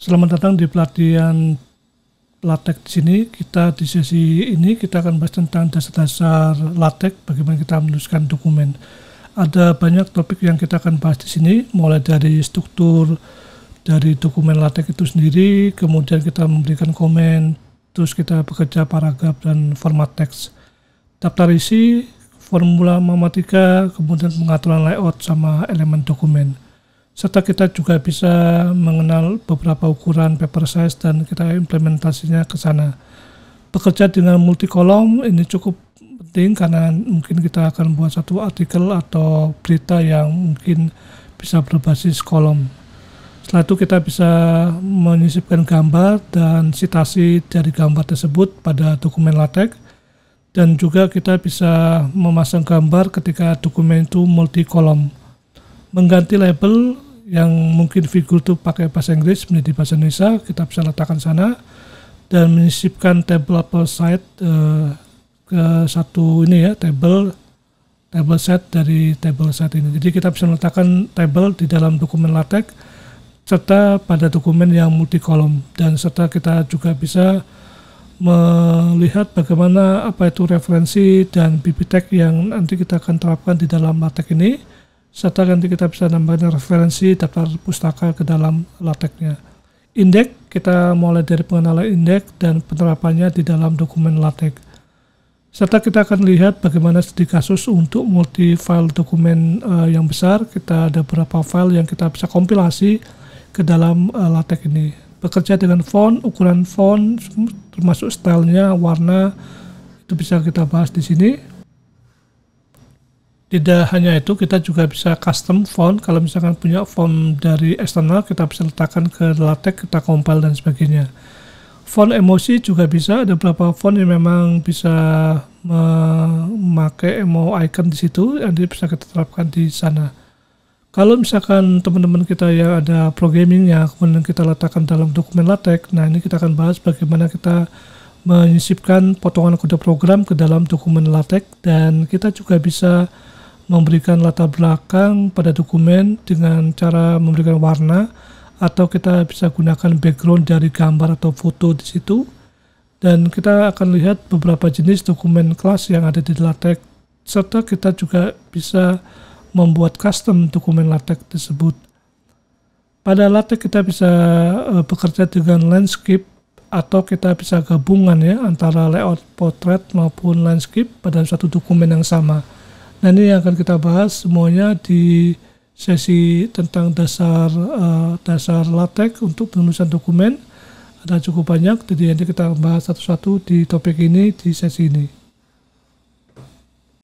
Selamat datang di pelatihan LaTeX di sini. Di sesi ini kita akan bahas tentang dasar-dasar LaTeX, bagaimana kita menuliskan dokumen. Ada banyak topik yang kita akan bahas di sini, mulai dari struktur dari dokumen LaTeX itu sendiri, kemudian kita memberikan komen, terus kita bekerja paragraf dan format teks, daftar isi, formula matematika, kemudian pengaturan layout sama elemen dokumen. Serta kita juga bisa mengenal beberapa ukuran paper size dan kita implementasinya ke sana. Bekerja dengan multi kolom ini cukup penting karena mungkin kita akan buat satu artikel atau berita yang mungkin bisa berbasis kolom. Setelah itu kita bisa menyisipkan gambar dan citasi dari gambar tersebut pada dokumen LaTeX, dan juga kita bisa memasang gambar ketika dokumen itu multi kolom. Mengganti label yang mungkin figur itu pakai bahasa Inggris menjadi bahasa Indonesia, kita bisa letakkan sana dan menyisipkan table apple side ke satu ini ya, table set dari table set ini. Jadi kita bisa meletakkan table di dalam dokumen LaTeX serta pada dokumen yang multi kolom, dan serta kita juga bisa melihat bagaimana apa itu referensi dan bibliotek yang nanti kita akan terapkan di dalam LaTeX ini, serta nanti kita bisa nambahkan referensi daftar pustaka ke dalam LaTeX-nya. Indeks, kita mulai dari pengenalan indeks dan penerapannya di dalam dokumen LaTeX. Serta kita akan lihat bagaimana studi kasus untuk multi-file dokumen yang besar. Kita ada beberapa file yang kita bisa kompilasi ke dalam LaTeX ini. Bekerja dengan font, ukuran font, termasuk stylenya, warna, itu bisa kita bahas di sini. Tidak hanya itu, kita juga bisa custom font. Kalau misalkan punya font dari eksternal, kita bisa letakkan ke LaTeX, kita compile dan sebagainya. Font emosi juga bisa, ada beberapa font yang memang bisa memakai emo icon di situ, nanti bisa kita terapkan di sana. Kalau misalkan teman-teman kita yang ada programmingnya, kemudian kita letakkan dalam dokumen LaTeX, nah ini kita akan bahas bagaimana kita menyisipkan potongan kode program ke dalam dokumen LaTeX, dan kita juga bisa memberikan latar belakang pada dokumen dengan cara memberikan warna, atau kita bisa gunakan background dari gambar atau foto di situ. Dan kita akan lihat beberapa jenis dokumen kelas yang ada di LaTeX, serta kita juga bisa membuat custom dokumen LaTeX tersebut. Pada LaTeX kita bisa bekerja dengan landscape, atau kita bisa gabungan ya antara layout portrait maupun landscape pada satu dokumen yang sama. Nah, ini yang akan kita bahas semuanya di sesi tentang dasar LaTeX untuk penulisan dokumen. Ada cukup banyak, jadi nanti kita bahas satu-satu di topik ini di sesi ini.